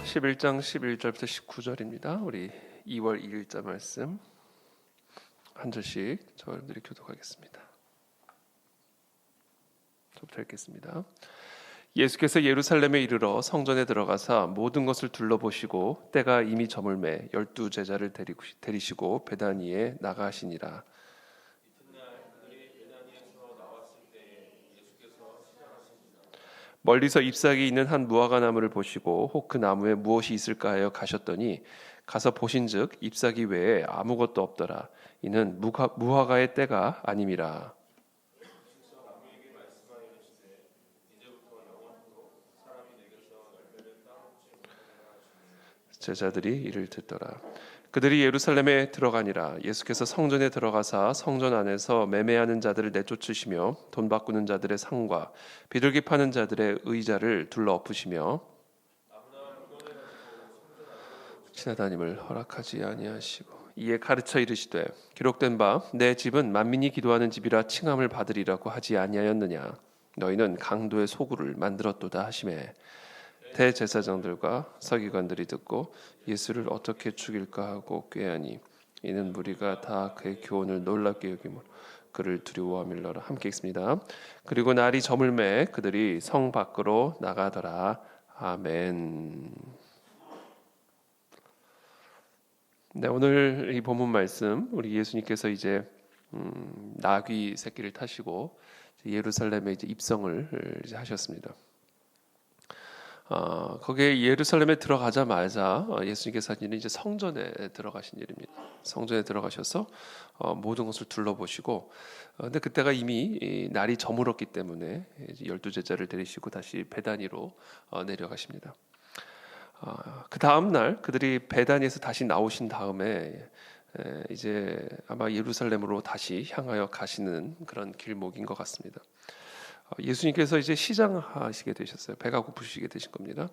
11장 11절부터 19절입니다. 우리 2월 2일자 말씀 한 절씩 저희들이 교독하겠습니다. 저부터 읽겠습니다. 예수께서 예루살렘에 이르러 성전에 들어가사 모든 것을 둘러보시고 때가 이미 저물매 12 제자를 데리시고 베다니에 나가시니라. 멀리서 잎사귀 있는 한 무화과 나무를 보시고 혹 그 나무에 무엇이 있을까 하여 가셨더니 가서 보신즉 잎사귀 외에 아무것도 없더라. 이는 무화과의 때가 아님이라. 제자들이 이를 듣더라. 그들이 예루살렘에 들어가니라. 예수께서 성전에 들어가사 성전 안에서 매매하는 자들을 내쫓으시며 돈 바꾸는 자들의 상과 비둘기 파는 자들의 의자를 둘러 엎으시며 지나다님을 허락하지 아니하시고 이에 가르쳐 이르시되 기록된 바 내 집은 만민이 기도하는 집이라 칭함을 받으리라고 하지 아니하였느냐. 너희는 강도의 소굴을 만들었도다 하시매 대제사장들과 서기관들이 듣고 예수를 어떻게 죽일까 하고 꾀하니 이는 무리가 다 그의 교훈을 놀랍게 여기므로 그를 두려워하밀러라. 함께 읽습니다. 그리고 날이 저물매 그들이 성 밖으로 나가더라. 아멘. 네, 오늘 이 본문 말씀 우리 예수님께서 이제 나귀 새끼를 타시고 예루살렘에 이제 입성을 이제 하셨습니다. 거기에 예루살렘에 들어가자마자 예수님께서 하신 일은 이제 성전에 들어가신 일입니다. 성전에 들어가셔서 모든 것을 둘러보시고, 근데 그때가 이미 날이 저물었기 때문에 12 제자를 데리시고 다시 베다니로 내려가십니다. 그 다음 날 그들이 베다니에서 다시 나오신 다음에 이제 아마 예루살렘으로 다시 향하여 가시는 그런 길목인 것 같습니다. 예수님께서 이제 시장하시게 되셨어요. 배가 고프시게 되신 겁니다.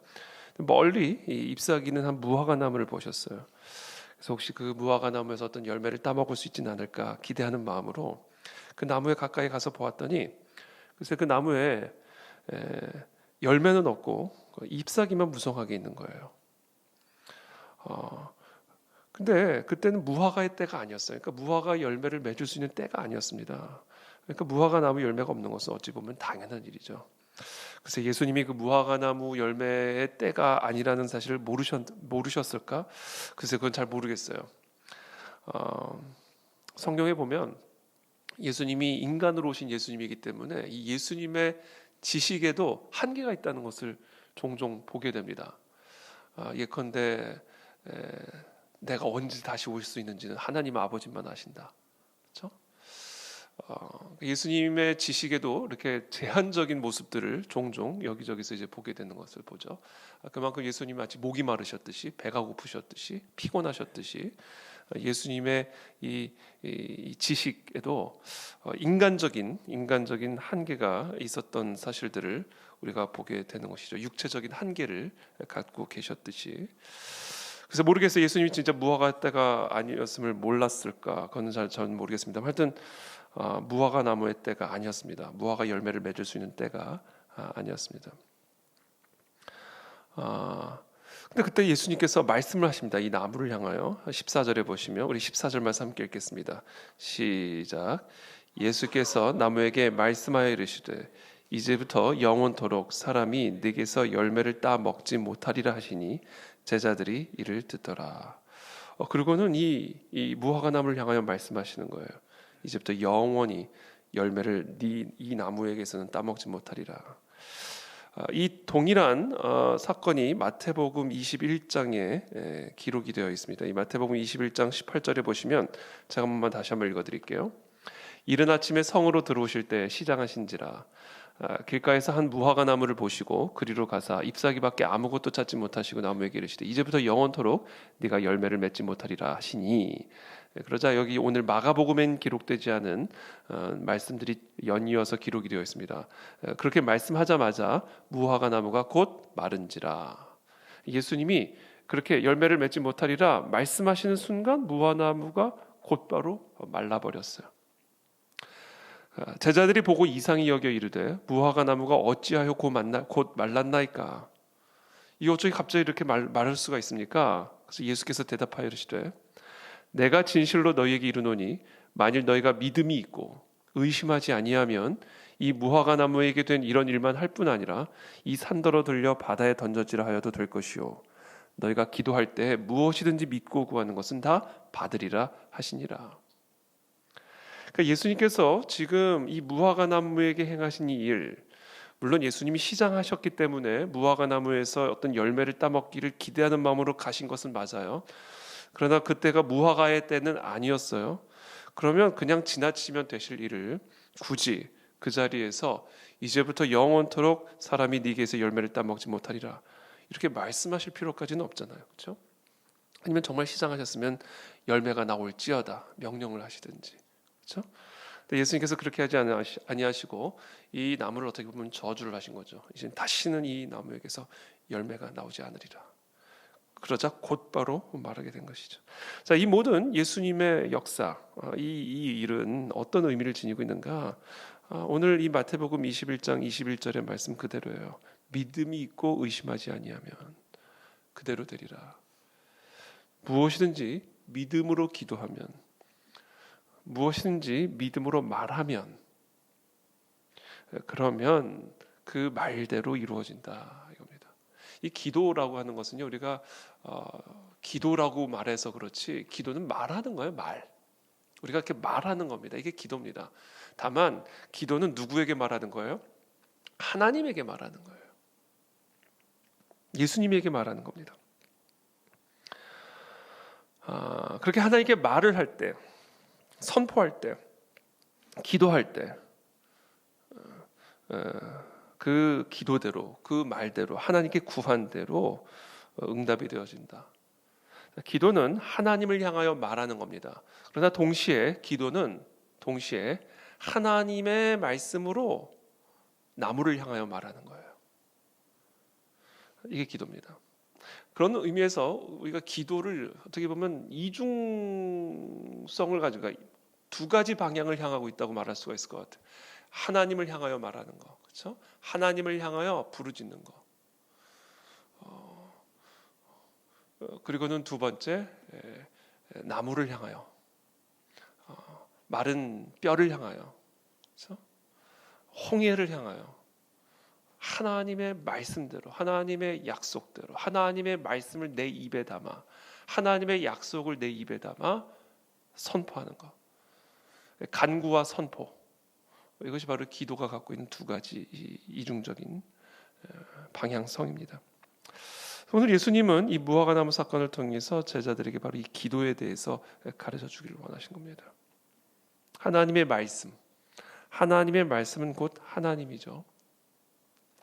멀리 잎사귀는 한 무화과 나무를 보셨어요. 그래서 혹시 그 무화과 나무에서 어떤 열매를 따먹을 수 있지는 않을까 기대하는 마음으로 그 나무에 가까이 가서 보았더니 글쎄 그 나무에 열매는 없고 잎사귀만 무성하게 있는 거예요. 근데 그때는 무화과의 때가 아니었어요. 그러니까 무화과 열매를 맺을 수 있는 때가 아니었습니다. 그러니까 무화과 나무 열매가 없는 것은 어찌 보면 당연한 일이죠. 그래서 예수님이 그 무화과 나무 열매의 때가 아니라는 사실을 모르셨을까? 글쎄 그건 잘 모르겠어요. 성경에 보면 예수님이 인간으로 오신 예수님이기 때문에 이 예수님의 지식에도 한계가 있다는 것을 종종 보게 됩니다. 예컨대 내가 언제 다시 올 수 있는지는 하나님 아버지만 아신다. 그렇죠? 예수님의 지식에도 이렇게 제한적인 모습들을 종종 여기저기서 이제 보게 되는 것을 보죠. 그만큼 예수님이 마치 목이 마르셨듯이 배가 고프셨듯이 피곤하셨듯이 예수님의 이 지식에도 인간적인 한계가 있었던 사실들을 우리가 보게 되는 것이죠. 육체적인 한계를 갖고 계셨듯이. 그래서 모르겠어요. 예수님이 진짜 무화과 때가 아니었음을 몰랐을까? 그건 전 모르겠습니다. 하여튼 무화과 나무의 때가 아니었습니다. 무화과 열매를 맺을 수 있는 때가 아니었습니다. 근데 그때 예수님께서 말씀을 하십니다. 이 나무를 향하여 14절에 보시면 우리 14절 말씀 함께 읽겠습니다. 시작. 예수께서 나무에게 말씀하여 이르시되 이제부터 영원토록 사람이 네게서 열매를 따 먹지 못하리라 하시니 제자들이 이를 듣더라. 그리고는 이 무화과 나무를 향하여 말씀하시는 거예요. 이제부터 영원히 열매를 이 나무에게서는 따먹지 못하리라. 이 동일한 사건이 마태복음 21장에 기록이 되어 있습니다. 이 마태복음 21장 18절에 보시면 제가 한번 다시 한번 읽어드릴게요. 이른 아침에 성으로 들어오실 때 시장하신지라 길가에서 한 무화과 나무를 보시고 그리로 가사 잎사귀밖에 아무것도 찾지 못하시고 나무에게 이르시되 이제부터 영원토록 네가 열매를 맺지 못하리라 하시니. 그러자 여기 오늘 마가복음엔 기록되지 않은 말씀들이 연이어서 기록이 되어 있습니다. 그렇게 말씀하자마자 무화과 나무가 곧 마른지라. 예수님이 그렇게 열매를 맺지 못하리라 말씀하시는 순간 무화과 나무가 곧바로 말라버렸어요. 제자들이 보고 이상히 여겨 이르되 무화과 나무가 어찌하여 곧 말랐나이까. 이 어쩌기 갑자기 이렇게 말할 수가 있습니까? 그래서 예수께서 대답하여 이르시되 내가 진실로 너희에게 이르노니 만일 너희가 믿음이 있고 의심하지 아니하면 이 무화과 나무에게 된 이런 일만 할 뿐 아니라 이 산더러 들려 바다에 던져지라 하여도 될 것이요 너희가 기도할 때 무엇이든지 믿고 구하는 것은 다 받으리라 하시니라. 그러니까 예수님께서 지금 이 무화과 나무에게 행하신 이 일, 물론 예수님이 시장하셨기 때문에 무화과 나무에서 어떤 열매를 따먹기를 기대하는 마음으로 가신 것은 맞아요. 그러나 그때가 무화과의 때는 아니었어요. 그러면 그냥 지나치면 되실 일을 굳이 그 자리에서 이제부터 영원토록 사람이 네게서 열매를 따먹지 못하리라 이렇게 말씀하실 필요까지는 없잖아요. 그렇죠? 아니면 정말 시장하셨으면 열매가 나올지어다 명령을 하시든지. 그렇죠? 근데 예수님께서 그렇게 하지 아니하시고 이 나무를 어떻게 보면 저주를 하신 거죠. 이제 다시는 이 나무에게서 열매가 나오지 않으리라. 그러자 곧바로 말하게 된 것이죠. 자, 이 모든 예수님의 역사, 이 일은 어떤 의미를 지니고 있는가? 오늘 이 마태복음 21장 21절의 말씀 그대로예요. 믿음이 있고 의심하지 아니하면 그대로 되리라. 무엇이든지 믿음으로 기도하면, 무엇이든지 믿음으로 말하면, 그러면 그 말대로 이루어진다 이겁니다. 이 기도라고 하는 것은요, 우리가 기도라고 말해서 그렇지, 기도는 말하는 거예요. 우리가 이렇게 말하는 겁니다. 이게 기도입니다. 다만 기도는 누구에게 말하는 거예요? 하나님에게 말하는 거예요. 예수님에게 말하는 겁니다. 그렇게 하나님께 말을 할 때, 선포할 때, 기도할 때, 그 기도대로, 그 말대로, 하나님께 구한 대로 응답이 되어진다. 기도는 하나님을 향하여 말하는 겁니다. 그러나 동시에 기도는 동시에 하나님의 말씀으로 나무를 향하여 말하는 거예요. 이게 기도입니다. 그런 의미에서 우리가 기도를 어떻게 보면 이중성을 가지고 두 가지 방향을 향하고 있다고 말할 수가 있을 것 같아요. 하나님을 향하여 말하는 거, 그렇죠? 하나님을 향하여 부르짖는 거. 그리고는 두 번째, 나무를 향하여, 마른 뼈를 향하여, 그렇죠? 홍해를 향하여 하나님의 말씀대로, 하나님의 약속대로, 하나님의 말씀을 내 입에 담아, 하나님의 약속을 내 입에 담아 선포하는 것. 간구와 선포. 이것이 바로 기도가 갖고 있는 두 가지 이중적인 방향성입니다. 오늘 예수님은 이 무화과나무 사건을 통해서 제자들에게 바로 이 기도에 대해서 가르쳐 주기를 원하신 겁니다. 하나님의 말씀, 하나님의 말씀은 곧 하나님이죠.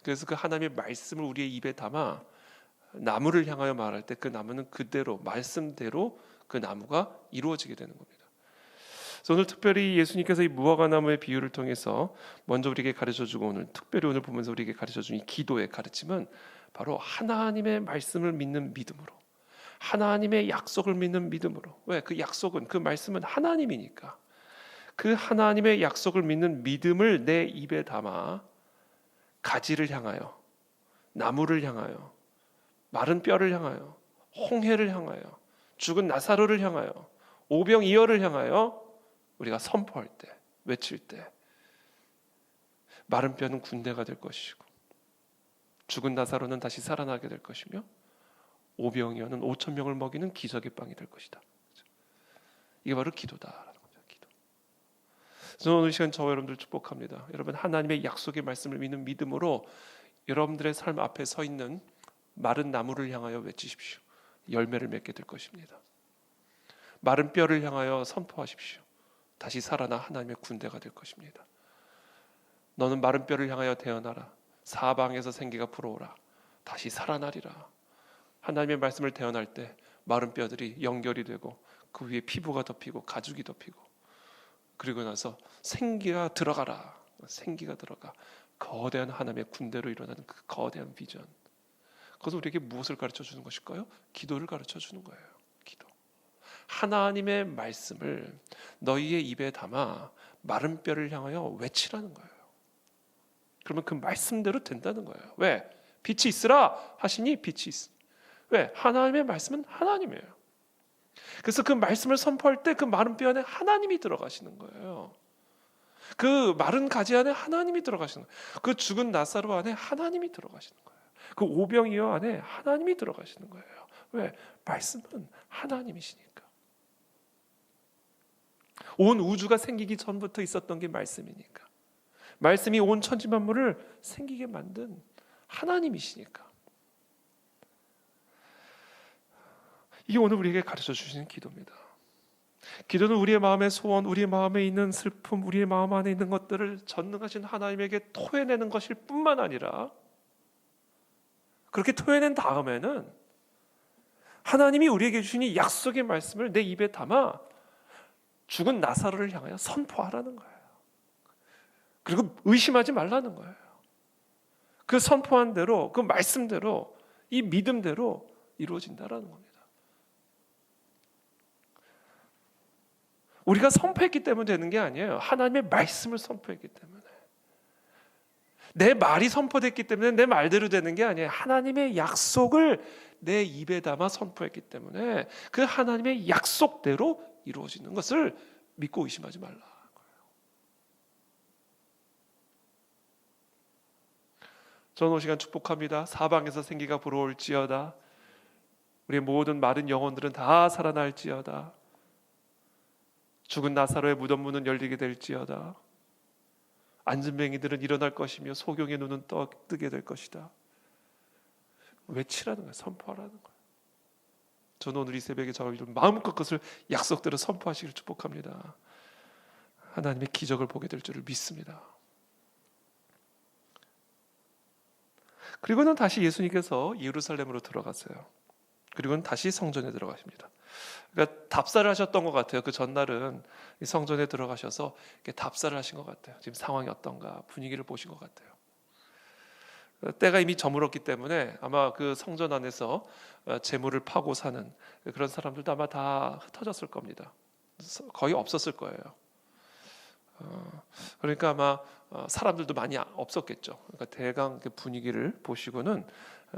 그래서 그 하나님의 말씀을 우리의 입에 담아 나무를 향하여 말할 때 그 나무는 그대로 말씀대로 그 나무가 이루어지게 되는 겁니다. 그래서 오늘 특별히 예수님께서 이 무화과나무의 비유를 통해서 먼저 우리에게 가르쳐주고 특별히 오늘 보면서 우리에게 가르쳐준 이 기도의 가르침은 바로 하나님의 말씀을 믿는 믿음으로, 하나님의 약속을 믿는 믿음으로. 왜? 그 약속은, 그 말씀은 하나님이니까 그 하나님의 약속을 믿는 믿음을 내 입에 담아 가지를 향하여, 나무를 향하여, 마른 뼈를 향하여, 홍해를 향하여, 죽은 나사로를 향하여, 오병이어를 향하여 우리가 선포할 때, 외칠 때 마른 뼈는 군대가 될 것이고 죽은 나사로는 다시 살아나게 될 것이며 오병이어는 5천 명을 먹이는 기적의 빵이 될 것이다. 이게 바로 기도다라는 겁니다. 기도. 저는 오늘 시간 저와 여러분들 축복합니다. 여러분 하나님의 약속의 말씀을 믿는 믿음으로 여러분들의 삶 앞에 서 있는 마른 나무를 향하여 외치십시오. 열매를 맺게 될 것입니다. 마른 뼈를 향하여 선포하십시오. 다시 살아나 하나님의 군대가 될 것입니다. 너는 마른 뼈를 향하여 태어나라. 사방에서 생기가 불어오라. 다시 살아나리라. 하나님의 말씀을 태어날 때 마른 뼈들이 연결이 되고 그 위에 피부가 덮이고 가죽이 덮이고 그리고 나서 생기가 들어가라. 생기가 들어가. 거대한 하나님의 군대로 일어나는 그 거대한 비전. 그것은 우리에게 무엇을 가르쳐 주는 것일까요? 기도를 가르쳐 주는 거예요. 기도. 하나님의 말씀을 너희의 입에 담아 마른 뼈를 향하여 외치라는 거예요. 그러면 그 말씀대로 된다는 거예요. 왜? 빛이 있으라 하시니 빛이 있어. 왜? 하나님의 말씀은 하나님이에요. 그래서 그 말씀을 선포할 때 그 마른 뼈 안에 하나님이 들어가시는 거예요. 그 마른 가지 안에 하나님이 들어가시는 거예요. 그 죽은 나사로 안에 하나님이 들어가시는 거예요. 그 오병이어 안에 하나님이 들어가시는 거예요. 왜? 말씀은 하나님이시니까. 온 우주가 생기기 전부터 있었던 게 말씀이니까. 말씀이 온 천지 만물을 생기게 만든 하나님이시니까. 이게 오늘 우리에게 가르쳐 주시는 기도입니다. 기도는 우리의 마음의 소원, 우리의 마음에 있는 슬픔, 우리의 마음 안에 있는 것들을 전능하신 하나님에게 토해내는 것일 뿐만 아니라, 그렇게 토해낸 다음에는 하나님이 우리에게 주신 이 약속의 말씀을 내 입에 담아 죽은 나사로를 향하여 선포하라는 거예요. 그리고 의심하지 말라는 거예요. 그 선포한 대로, 그 말씀대로, 이 믿음대로 이루어진다라는 겁니다. 우리가 선포했기 때문에 되는 게 아니에요. 하나님의 말씀을 선포했기 때문에. 내 말이 선포됐기 때문에 내 말대로 되는 게 아니에요. 하나님의 약속을 내 입에 담아 선포했기 때문에 그 하나님의 약속대로 이루어지는 것을 믿고 의심하지 말라. 저는 이 시간 축복합니다. 사방에서 생기가 불어올지어다. 우리의 모든 마른 영혼들은 다 살아날지어다. 죽은 나사로의 무덤 문은 열리게 될지어다. 안진뱅이들은 일어날 것이며 소경의 눈은 뜨게 될 것이다. 외치라는 거예요. 선포하라는 거예요. 저는 오늘 이 새벽에 저를 마음껏 그것을 약속대로 선포하시기를 축복합니다. 하나님의 기적을 보게 될 줄을 믿습니다. 그리고는 다시 예수님께서 예루살렘으로 들어가세요. 그리고는 다시 성전에 들어가십니다. 그러니까 답사를 하셨던 것 같아요. 그 전날은 이 성전에 들어가셔서 이렇게 답사를 하신 것 같아요. 지금 상황이 어떤가 분위기를 보신 것 같아요. 때가 이미 저물었기 때문에 아마 그 성전 안에서 재물을 파고 사는 그런 사람들도 아마 다 흩어졌을 겁니다. 거의 없었을 거예요. 그러니까 아마 사람들도 많이 없었겠죠. 그러니까 대강 분위기를 보시고는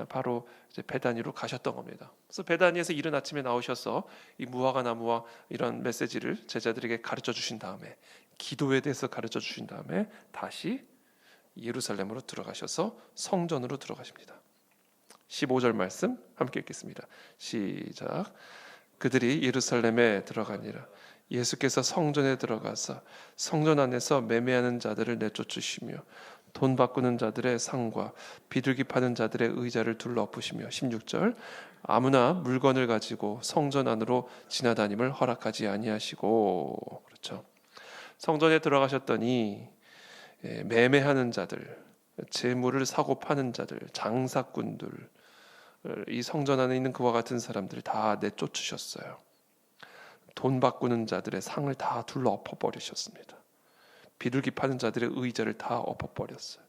바로 이제 베다니로 가셨던 겁니다. 그래서 베다니에서 이른 아침에 나오셔서 이 무화과 나무와 이런 메시지를 제자들에게 가르쳐 주신 다음에 기도에 대해서 가르쳐 주신 다음에 다시 예루살렘으로 들어가셔서 성전으로 들어가십니다. 15절 말씀 함께 읽겠습니다. 시작. 그들이 예루살렘에 들어가니라. 예수께서 성전에 들어가서 성전 안에서 매매하는 자들을 내쫓으시며 돈 바꾸는 자들의 상과 비둘기 파는 자들의 의자를 둘러엎으시며 16절 아무나 물건을 가지고 성전 안으로 지나다님을 허락하지 아니하시고. 그렇죠. 성전에 들어가셨더니 매매하는 자들, 재물을 사고 파는 자들, 장사꾼들, 이 성전 안에 있는 그와 같은 사람들을 다 내쫓으셨어요. 돈 바꾸는 자들의 상을 다 둘러 엎어버리셨습니다. 비둘기 파는 자들의 의자를 다 엎어버렸어요.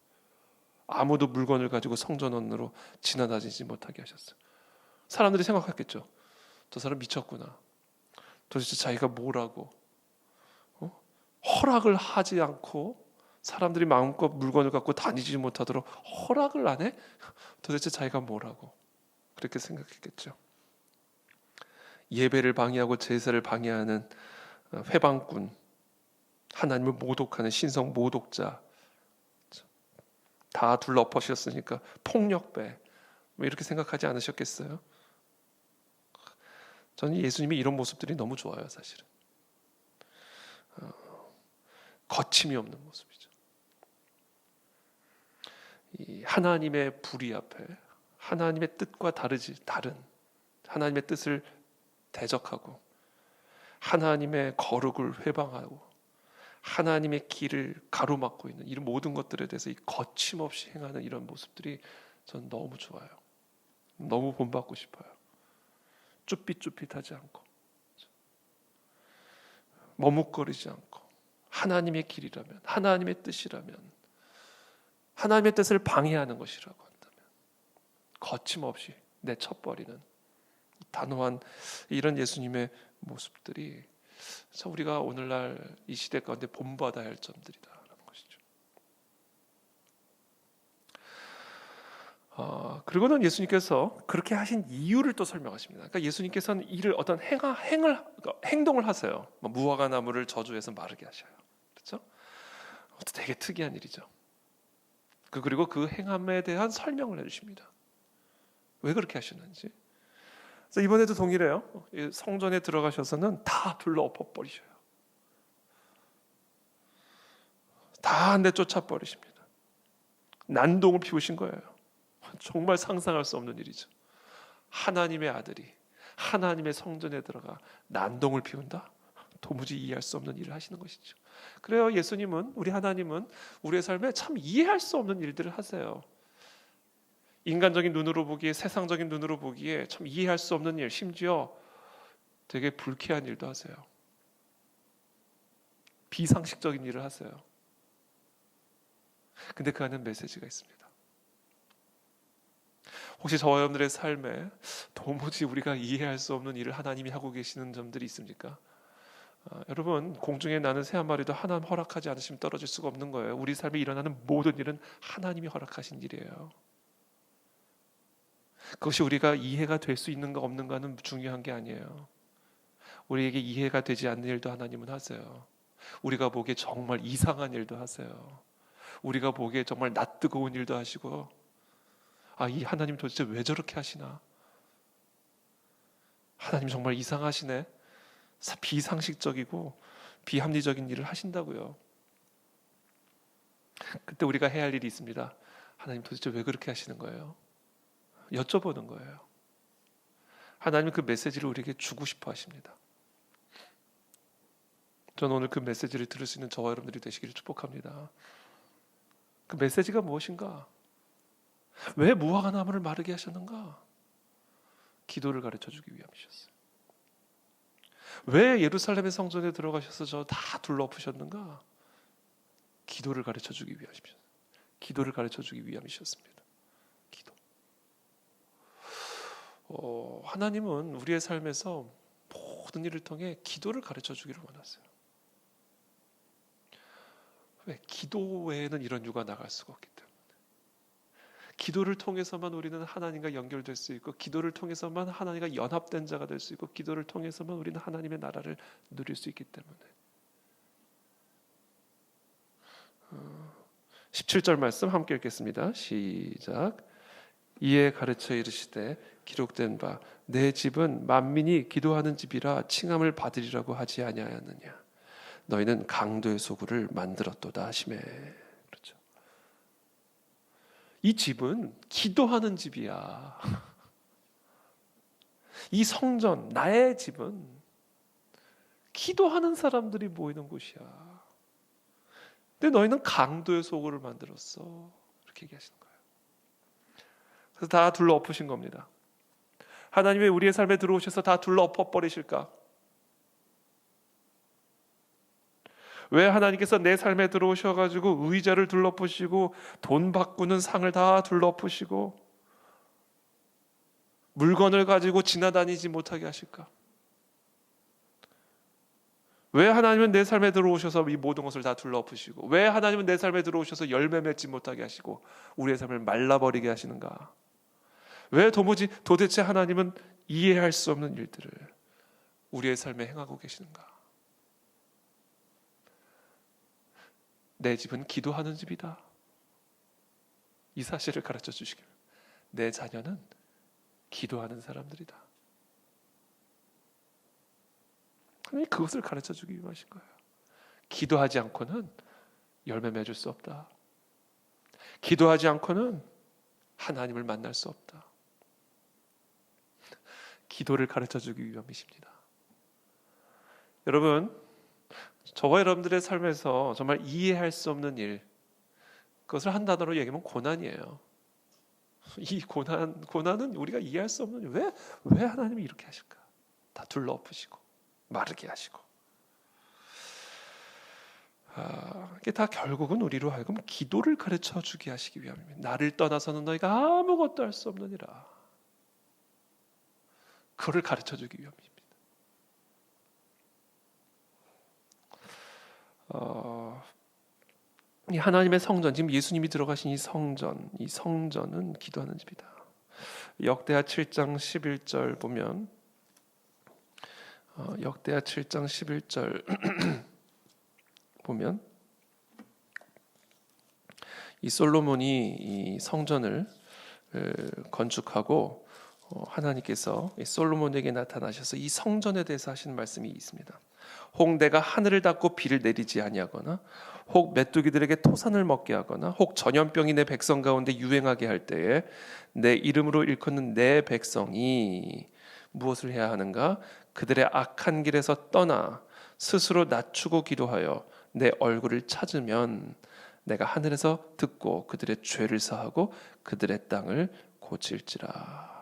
아무도 물건을 가지고 성전 안으로 지나다니지 못하게 하셨어요. 사람들이 생각했겠죠. 저 사람 미쳤구나. 도대체 자기가 뭐라고 허락을 하지 않고 사람들이 마음껏 물건을 갖고 다니지 못하도록 허락을 안 해? 도대체 자기가 뭐라고 그렇게 생각했겠죠. 예배를 방해하고 제사를 방해하는 회방꾼, 하나님을 모독하는 신성 모독자 다 둘러엎으셨으니까 폭력배 이렇게 생각하지 않으셨겠어요? 저는 예수님이 이런 모습들이 너무 좋아요. 사실은 거침이 없는 모습이죠. 이 하나님의 불의 앞에 하나님의 뜻과 다른 하나님의 뜻을 대적하고 하나님의 거룩을 회방하고 하나님의 길을 가로막고 있는 이런 모든 것들에 대해서 이 거침없이 행하는 이런 모습들이 전 너무 좋아요. 너무 본받고 싶어요. 쭈삣쭈삣하지 않고 머뭇거리지 않고 하나님의 길이라면 하나님의 뜻이라면 하나님의 뜻을 방해하는 것이라고 한다면 거침없이 내쳐버리는 단호한 이런 예수님의 모습들이 참 우리가 오늘날 이 시대 가운데 본받아야 할 점들이다라는 것이죠. 그리고는 예수님께서 그렇게 하신 이유를 또 설명하십니다. 그러니까 예수님께서는 이를 어떤 행동을 하세요. 무화과 나무를 저주해서 마르게 하셔요. 그렇죠? 되게 특이한 일이죠. 그리고 그 행함에 대한 설명을 해주십니다. 왜 그렇게 하셨는지. 그래서 이번에도 동일해요. 성전에 들어가셔서는 다 둘러엎어 버리셔요. 다 내쫓아 버리십니다. 난동을 피우신 거예요. 정말 상상할 수 없는 일이죠. 하나님의 아들이 하나님의 성전에 들어가 난동을 피운다? 도무지 이해할 수 없는 일을 하시는 것이죠. 그래요. 예수님은, 우리 하나님은 우리의 삶에 참 이해할 수 없는 일들을 하세요. 인간적인 눈으로 보기에, 세상적인 눈으로 보기에 참 이해할 수 없는 일, 심지어 되게 불쾌한 일도 하세요. 비상식적인 일을 하세요. 근데 그 안에 메시지가 있습니다. 혹시 저와 여러분들의 삶에 도무지 우리가 이해할 수 없는 일을 하나님이 하고 계시는 점들이 있습니까? 여러분, 공중에 나는 새 한 마리도 하나님 허락하지 않으시면 떨어질 수가 없는 거예요. 우리 삶에 일어나는 모든 일은 하나님이 허락하신 일이에요. 그것이 우리가 이해가 될 수 있는가 없는가는 중요한 게 아니에요. 우리에게 이해가 되지 않는 일도 하나님은 하세요. 우리가 보기에 정말 이상한 일도 하세요. 우리가 보기에 정말 낯뜨거운 일도 하시고, 이 하나님 도대체 왜 저렇게 하시나? 하나님 정말 이상하시네. 비상식적이고 비합리적인 일을 하신다고요. 그때 우리가 해야 할 일이 있습니다. 하나님 도대체 왜 그렇게 하시는 거예요? 여쭤보는 거예요. 하나님은 그 메시지를 우리에게 주고 싶어 하십니다. 저는 오늘 그 메시지를 들을 수 있는 저와 여러분들이 되시기를 축복합니다. 그 메시지가 무엇인가? 왜 무화과 나무를 마르게 하셨는가? 기도를 가르쳐 주기 위함이셨어요. 왜 예루살렘의 성전에 들어가셔서 저 다 둘러엎으셨는가? 기도를 가르쳐 주기 위함이셨어요. 기도를 가르쳐 주기 위함이셨습니다. 기도. 하나님은 우리의 삶에서 모든 일을 통해 기도를 가르쳐 주기를 원하세요. 왜? 기도 외에는 이런 유가 나갈 수가 없기 때문에. 기도를 통해서만 우리는 하나님과 연결될 수 있고, 기도를 통해서만 하나님과 연합된 자가 될 수 있고, 기도를 통해서만 우리는 하나님의 나라를 누릴 수 있기 때문에. 17절 말씀 함께 읽겠습니다. 시작. 이에 가르쳐 이르시되 기록된 바 내 집은 만민이 기도하는 집이라 칭함을 받으리라고 하지 아니하였느냐. 너희는 강도의 소굴을 만들었도다 하시매. 그렇죠. 이 집은 기도하는 집이야. 이 성전, 나의 집은 기도하는 사람들이 모이는 곳이야. 근데 너희는 강도의 소굴을 만들었어. 이렇게 얘기하시는 거예요. 그래서 다 둘러엎으신 겁니다. 하나님이 우리의 삶에 들어오셔서 다 둘러엎어 버리실까? 왜 하나님께서 내 삶에 들어오셔가지고 의자를 둘러엎으시고 돈 바꾸는 상을 다 둘러엎으시고 물건을 가지고 지나다니지 못하게 하실까? 왜 하나님은 내 삶에 들어오셔서 이 모든 것을 다 둘러엎으시고, 왜 하나님은 내 삶에 들어오셔서 열매 맺지 못하게 하시고 우리의 삶을 말라버리게 하시는가? 왜 도대체 하나님은 이해할 수 없는 일들을 우리의 삶에 행하고 계시는가? 내 집은 기도하는 집이다. 이 사실을 가르쳐 주시길. 내 자녀는 기도하는 사람들이다. 하나님 그것을 가르쳐 주기 위하신 거예요. 기도하지 않고는 열매 맺을 수 없다. 기도하지 않고는 하나님을 만날 수 없다. 기도를 가르쳐 주기 위함이십니다. 여러분, 저와 여러분들의 삶에서 정말 이해할 수 없는 일, 그것을 한 단어로 얘기하면 고난이에요. 이 고난은 우리가 이해할 수 없는 일. 왜 하나님이 이렇게 하실까? 다 둘러엎으시고 마르게 하시고, 이게 다 결국은 우리로 하여금 기도를 가르쳐 주게 하시기 위함입니다. 나를 떠나서는 너희가 아무것도 할 수 없느니라. 그거를 가르쳐 주기 위함입니다. 이 하나님의 성전, 지금 예수님이 들어가신 이 성전은 기도하는 집이다. 역대하 7장 11절 보면 역대하 7장 11절 보면 이 솔로몬이 이 성전을 건축하고 하나님께서 이 솔로몬에게 나타나셔서 이 성전에 대해서 하시는 말씀이 있습니다. 혹 내가 하늘을 닫고 비를 내리지 아니하거나 혹 메뚜기들에게 토산을 먹게 하거나 혹 전염병이 내 백성 가운데 유행하게 할 때에 내 이름으로 일컫는 내 백성이 무엇을 해야 하는가? 그들의 악한 길에서 떠나 스스로 낮추고 기도하여 내 얼굴을 찾으면 내가 하늘에서 듣고 그들의 죄를 사하고 그들의 땅을 고칠지라.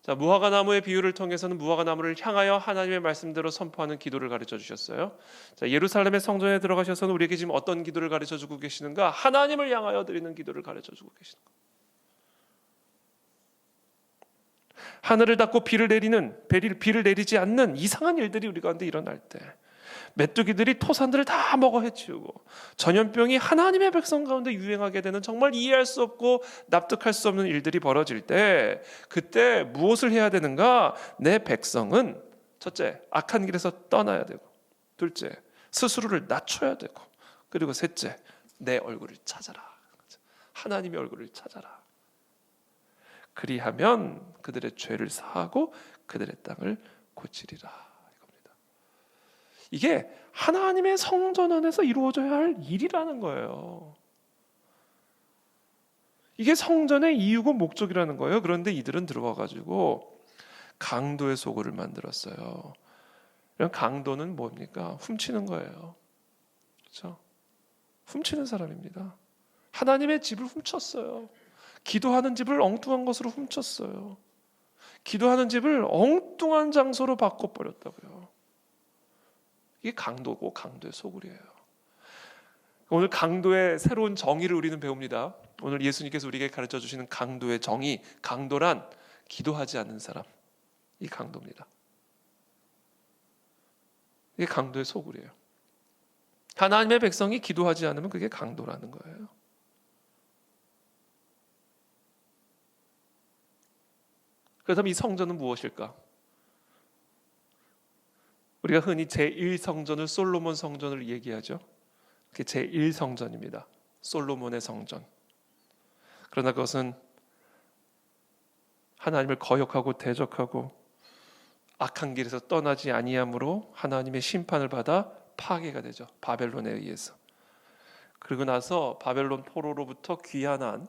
자, 무화과 나무의 비유를 통해서는 무화과 나무를 향하여 하나님의 말씀대로 선포하는 기도를 가르쳐 주셨어요. 자, 예루살렘의 성전에 들어가셔서는 우리에게 지금 어떤 기도를 가르쳐 주고 계시는가? 하나님을 향하여 드리는 기도를 가르쳐 주고 계시는 거예요. 하늘을 닫고 비를 내리지 않는 이상한 일들이 우리 가운데 일어날 때, 메뚜기들이 토산들을 다 먹어 해치우고 전염병이 하나님의 백성 가운데 유행하게 되는 정말 이해할 수 없고 납득할 수 없는 일들이 벌어질 때, 그때 무엇을 해야 되는가? 내 백성은 첫째, 악한 길에서 떠나야 되고, 둘째, 스스로를 낮춰야 되고, 그리고 셋째, 내 얼굴을 찾아라. 하나님의 얼굴을 찾아라. 그리하면 그들의 죄를 사하고 그들의 땅을 고치리라. 이게 하나님의 성전 안에서 이루어져야 할 일이라는 거예요. 이게 성전의 이유고 목적이라는 거예요. 그런데 이들은 들어와가지고 강도의 소굴을 만들었어요. 강도는 뭡니까? 훔치는 거예요. 그렇죠? 훔치는 사람입니다. 하나님의 집을 훔쳤어요. 기도하는 집을 엉뚱한 것으로 훔쳤어요. 기도하는 집을 엉뚱한 장소로 바꿔버렸다고요. 이게 강도고 강도의 소굴이에요. 오늘 강도의 새로운 정의를 우리는 배웁니다. 오늘 예수님께서 우리에게 가르쳐 주시는 강도의 정의, 강도란 기도하지 않는 사람, 이 강도입니다. 이게 강도의 소굴이에요. 하나님의 백성이 기도하지 않으면 그게 강도라는 거예요. 그렇다면 이 성전은 무엇일까? 우리가 흔히 제1성전을 솔로몬 성전을 얘기하죠. 그게 제1성전입니다. 솔로몬의 성전. 그러나 그것은 하나님을 거역하고 대적하고 악한 길에서 떠나지 아니함으로 하나님의 심판을 받아 파괴가 되죠. 바벨론에 의해서. 그리고 나서 바벨론 포로로부터 귀환한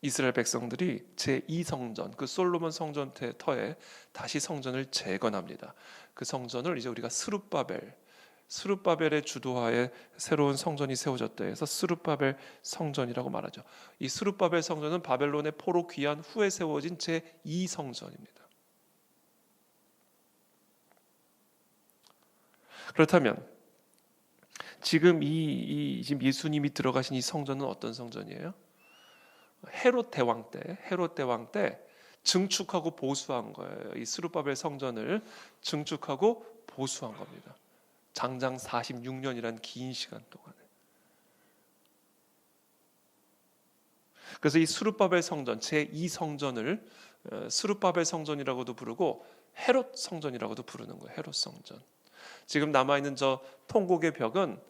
이스라엘 백성들이 제2성전, 그 솔로몬 성전 터에 다시 성전을 재건합니다. 그 성전을 이제 우리가 스룹바벨의 주도하에 새로운 성전이 세워졌다 해서 스룹바벨 성전이라고 말하죠. 이 스룹바벨 성전은 바벨론의 포로 귀환 후에 세워진 제2성전입니다. 그렇다면 지금 지금 예수님이 들어가신 이 성전은 어떤 성전이에요? 헤롯 대왕 때 증축하고 보수한 거예요. 이 스룹바벨 성전을 증축하고 보수한 겁니다. 장장 46년이라는 긴 시간 동안에. 그래서 이 스룹바벨 성전, 제2성전을 스룹바벨 성전이라고도 부르고 헤롯 성전이라고도 부르는 거예요. 헤롯 성전. 지금 남아있는 저 통곡의 벽은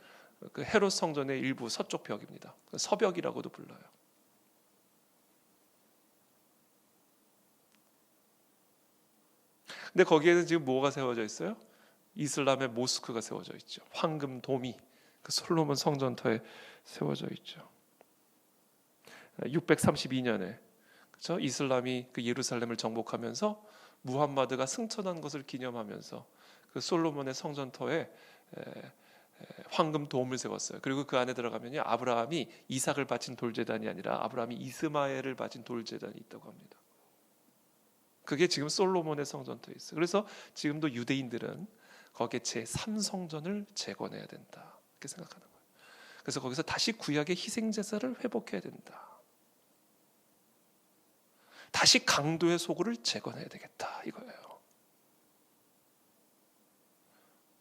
그 헤롯 성전의 일부 서쪽 벽입니다. 서벽이라고도 불러요. 근데 거기에는 지금 뭐가 세워져 있어요? 이슬람의 모스크가 세워져 있죠. 황금 도미, 그 솔로몬 성전터에 세워져 있죠. 632년에 그렇죠? 이슬람이 그 예루살렘을 정복하면서 무함마드가 승천한 것을 기념하면서 그 솔로몬의 성전터에 황금 도움을 세웠어요. 그리고 그 안에 들어가면요, 아브라함이 이삭을 바친 돌제단이 아니라 아브라함이 이스마엘을 바친 돌제단이 있다고 합니다. 그게 지금 솔로몬의 성전터에 있어요. 그래서 지금도 유대인들은 거기에 제3성전을 재건해야 된다 이렇게 생각하는 거예요. 그래서 거기서 다시 구약의 희생제사를 회복해야 된다. 다시 강도의 소굴을 재건해야 되겠다 이거예요.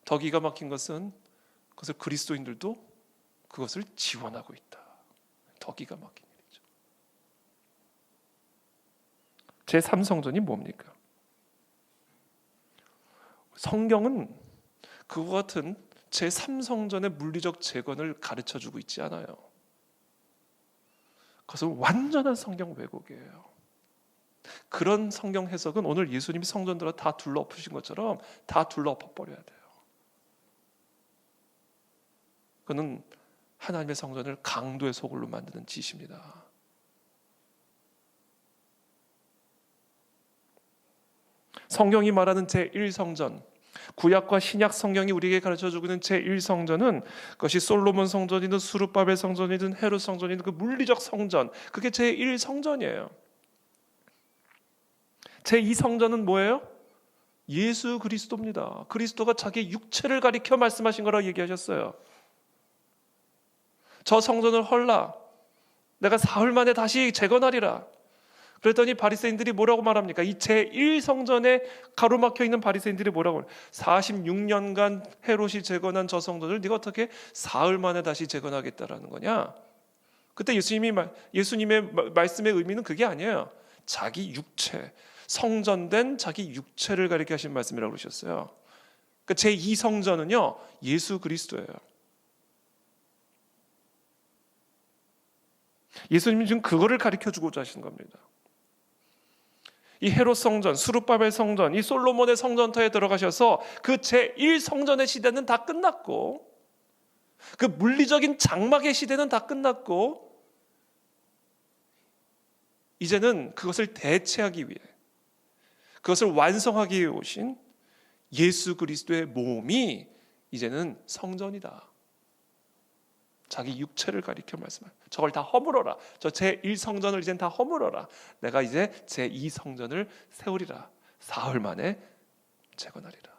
더 기가 막힌 것은 그것을 그리스도인들도 그것을 지원하고 있다. 더 기가 막힌 일이죠. 제3성전이 뭡니까? 성경은 그와 같은 제3성전의 물리적 재건을 가르쳐주고 있지 않아요. 그것은 완전한 성경 왜곡이에요. 그런 성경 해석은 오늘 예수님이 성전들을 다 둘러엎으신 것처럼 다 둘러엎어버려야 돼요. 그는 하나님의 성전을 강도의 소굴로 만드는 짓입니다. 성경이 말하는 제1성전, 구약과 신약 성경이 우리에게 가르쳐주고 있는 제1성전은 그것이 솔로몬 성전이든 수르바벨 성전이든 헤롯 성전이든 그 물리적 성전, 그게 제1성전이에요. 제2성전은 뭐예요? 예수 그리스도입니다. 그리스도가 자기 육체를 가리켜 말씀하신 거라고 얘기하셨어요. 저 성전을 헐라, 내가 사흘 만에 다시 재건하리라. 그랬더니 바리새인들이 뭐라고 말합니까? 이 제1성전에 가로막혀 있는 바리새인들이 뭐라고 해요? 46년간 헤롯이 재건한 저 성전을 네가 어떻게 사흘 만에 다시 재건하겠다라는 거냐? 그때 예수님의 말씀의 의미는 그게 아니에요. 자기 육체, 성전된 자기 육체를 가리켜 하신 말씀이라고 그러셨어요. 그러니까 제2성전은요, 예수 그리스도예요. 예수님이 지금 그거를 가르쳐 주고자 하시는 겁니다. 이 헤롯 성전, 수르바벨 성전, 이 솔로몬의 성전터에 들어가셔서 그 제1성전의 시대는 다 끝났고, 그 물리적인 장막의 시대는 다 끝났고, 이제는 그것을 대체하기 위해, 그것을 완성하기 위해 오신 예수 그리스도의 몸이 이제는 성전이다. 자기 육체를 가리켜 말씀해요. 저걸 다 허물어라. 저 제1성전을 이젠 다 허물어라. 내가 이제 제2성전을 세우리라. 사흘 만에 재건하리라.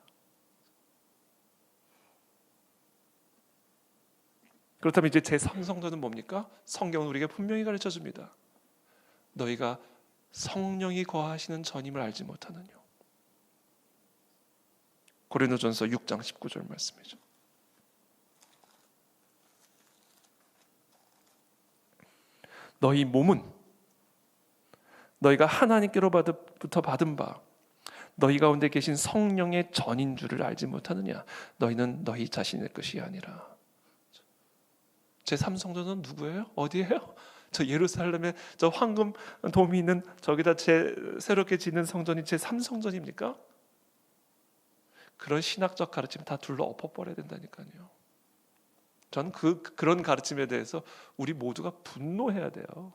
그렇다면 이제 제3성전은 뭡니까? 성경은 우리에게 분명히 가르쳐줍니다. 너희가 성령이 거하시는 전임을 알지 못하느냐. 고린도전서 6장 19절 말씀이죠. 너희 몸은 너희가 하나님께로부터 받은 바 너희 가운데 계신 성령의 전인 줄을 알지 못하느냐. 너희는 너희 자신의 것이 아니라. 제3성전은 누구예요? 어디예요? 저 예루살렘에 저 황금 돔이 있는 저기다 새롭게 짓는 성전이 제3성전입니까? 그런 신학적 가르침 다 둘러 엎어버려야 된다니까요. 저는 그런 가르침에 대해서 우리 모두가 분노해야 돼요.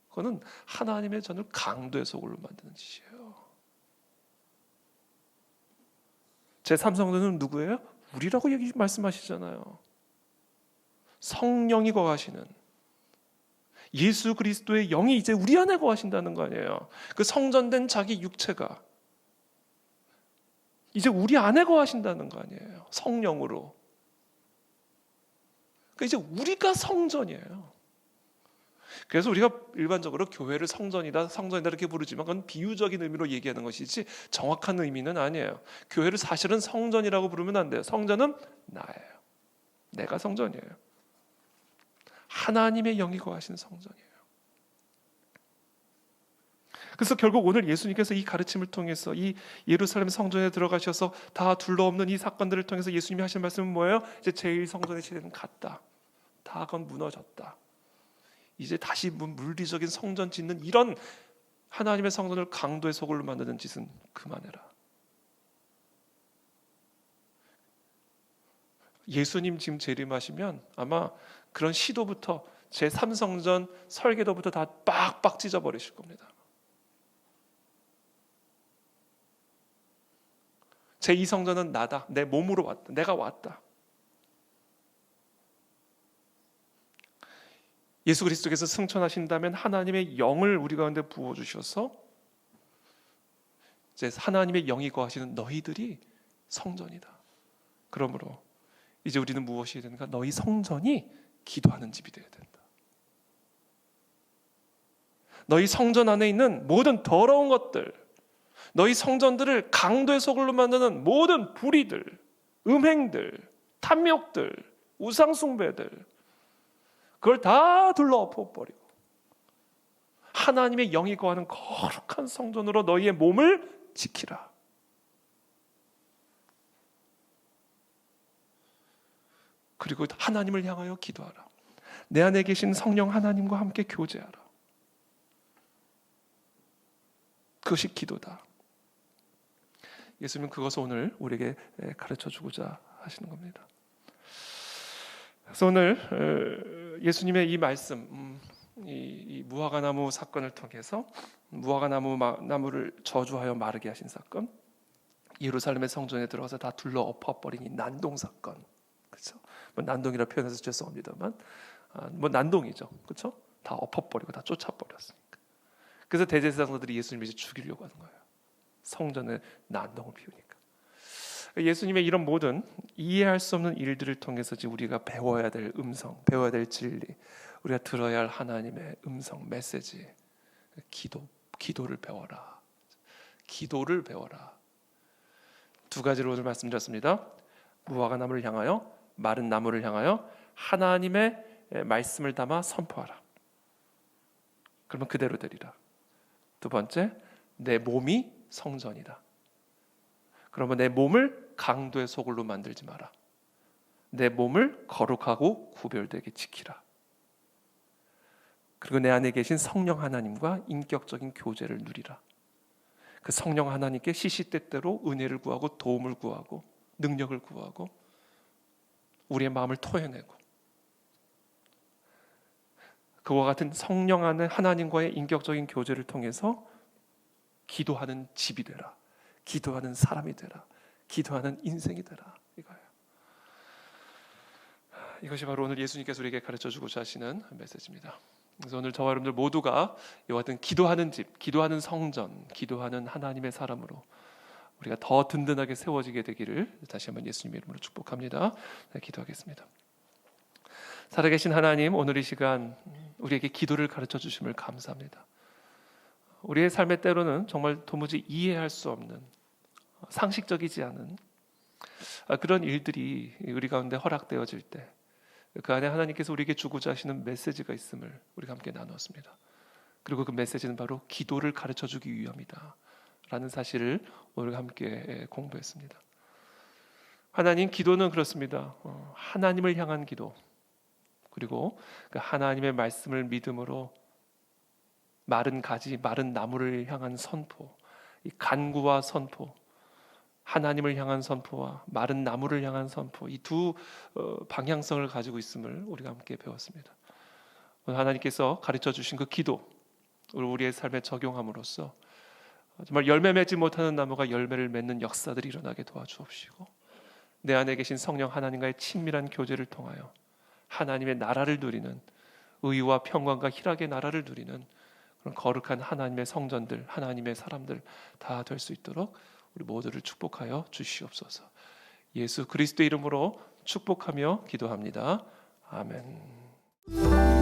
그거는 하나님의 전을 강도의 소굴로 만드는 짓이에요. 제3성전은 누구예요? 우리라고 말씀하시잖아요. 성령이 거하시는 예수 그리스도의 영이 이제 우리 안에 거하신다는 거 아니에요. 그 성전된 자기 육체가 이제 우리 안에 거하신다는 거 아니에요. 성령으로. 그러니까 이제 우리가 성전이에요. 그래서 우리가 일반적으로 교회를 성전이다 이렇게 부르지만 그건 비유적인 의미로 얘기하는 것이지 정확한 의미는 아니에요. 교회를 사실은 성전이라고 부르면 안 돼요. 성전은 나예요. 내가 성전이에요. 하나님의 영이 거하시는 성전이에요. 그래서 결국 오늘 예수님께서 이 가르침을 통해서 이 예루살렘 성전에 들어가셔서 다 둘러엎는 이 사건들을 통해서 예수님이 하신 말씀은 뭐예요? 이제 제1성전의 시대는 갔다. 다 그건 무너졌다. 이제 다시 물리적인 성전 짓는 이런 하나님의 성전을 강도의 소굴로 만드는 짓은 그만해라. 예수님 지금 재림하시면 아마 그런 시도부터 제3성전 설계도부터 다 빡빡 찢어버리실 겁니다. 제2성전은 나다. 내 몸으로 왔다. 내가 왔다. 예수 그리스도께서 승천하신다면 하나님의 영을 우리 가운데 부어주셔서 이제 하나님의 영이 거하시는 너희들이 성전이다. 그러므로 이제 우리는 무엇이 해야 되는가? 너희 성전이 기도하는 집이 되어야 된다. 너희 성전 안에 있는 모든 더러운 것들, 너희 성전들을 강도의 소굴로 만드는 모든 불의들, 음행들, 탐욕들, 우상숭배들, 그걸 다 둘러 엎어버리고 하나님의 영이 거하는 거룩한 성전으로 너희의 몸을 지키라. 그리고 하나님을 향하여 기도하라. 내 안에 계신 성령 하나님과 함께 교제하라. 그것이 기도다. 예수님은 그것을 오늘 우리에게 가르쳐주고자 하시는 겁니다. 그래서 오늘 예수님의 이 말씀, 이 무화과나무 사건을 통해서 무화과나무를 저주하여 마르게 하신 사건, 예루살렘의 성전에 들어가서 다 둘러 엎어버린 이 난동 사건, 그렇죠? 뭐 난동이라 표현해서 죄송합니다만, 뭐 난동이죠, 그렇죠? 다 엎어버리고 다 쫓아버렸으니까. 그래서 대제사장들이 예수님을 이제 죽이려고 하는 거예요. 성전에 난동을 피우니까. 예수님의 이런 모든 이해할 수 없는 일들을 통해서 지금 우리가 배워야 될 음성, 배워야 될 진리, 우리가 들어야 할 하나님의 음성, 메시지, 기도를 배워라. 기도를 배워라. 두 가지로 오늘 말씀드렸습니다. 무화과나무를 향하여, 마른 나무를 향하여 하나님의 말씀을 담아 선포하라. 그러면 그대로 되리라. 두 번째, 내 몸이 성전이다. 그러면 내 몸을 강도의 소굴로 만들지 마라. 내 몸을 거룩하고 구별되게 지키라. 그리고 내 안에 계신 성령 하나님과 인격적인 교제를 누리라. 그 성령 하나님께 시시때때로 은혜를 구하고 도움을 구하고 능력을 구하고 우리의 마음을 토해내고, 그와 같은 성령 안에 하나님과의 인격적인 교제를 통해서 기도하는 집이 되라. 기도하는 사람이 되라. 기도하는 인생이 되라. 이거예요. 이것이 바로 오늘 예수님께서 우리에게 가르쳐주고자 하시는 메시지입니다. 그래서 오늘 저와 여러분들 모두가 이와 같은 기도하는 집, 기도하는 성전, 기도하는 하나님의 사람으로 우리가 더 든든하게 세워지게 되기를 다시 한번 예수님의 이름으로 축복합니다. 네, 기도하겠습니다. 살아계신 하나님, 오늘 이 시간 우리에게 기도를 가르쳐 주심을 감사합니다. 우리의 삶의 때로는 정말 도무지 이해할 수 없는, 상식적이지 않은 그런 일들이 우리 가운데 허락되어질 때 그 안에 하나님께서 우리에게 주고자 하시는 메시지가 있음을 우리가 함께 나누었습니다. 그리고 그 메시지는 바로 기도를 가르쳐 주기 위함이다 라는 사실을 오늘 함께 공부했습니다. 하나님, 기도는 그렇습니다. 하나님을 향한 기도, 그리고 그 하나님의 말씀을 믿음으로 마른 가지, 마른 나무를 향한 선포, 이 간구와 선포, 하나님을 향한 선포와 마른 나무를 향한 선포, 이 두 방향성을 가지고 있음을 우리가 함께 배웠습니다. 오늘 하나님께서 가르쳐 주신 그 기도, 우리의 삶에 적용함으로써 정말 열매 맺지 못하는 나무가 열매를 맺는 역사들이 일어나게 도와주옵시고, 내 안에 계신 성령 하나님과의 친밀한 교제를 통하여 하나님의 나라를 누리는, 의와 평강과 희락의 나라를 누리는 그런 거룩한 하나님의 성전들, 하나님의 사람들 다 될 수 있도록 우리 모두를 축복하여 주시옵소서. 예수 그리스도의 이름으로 축복하며 기도합니다. 아멘.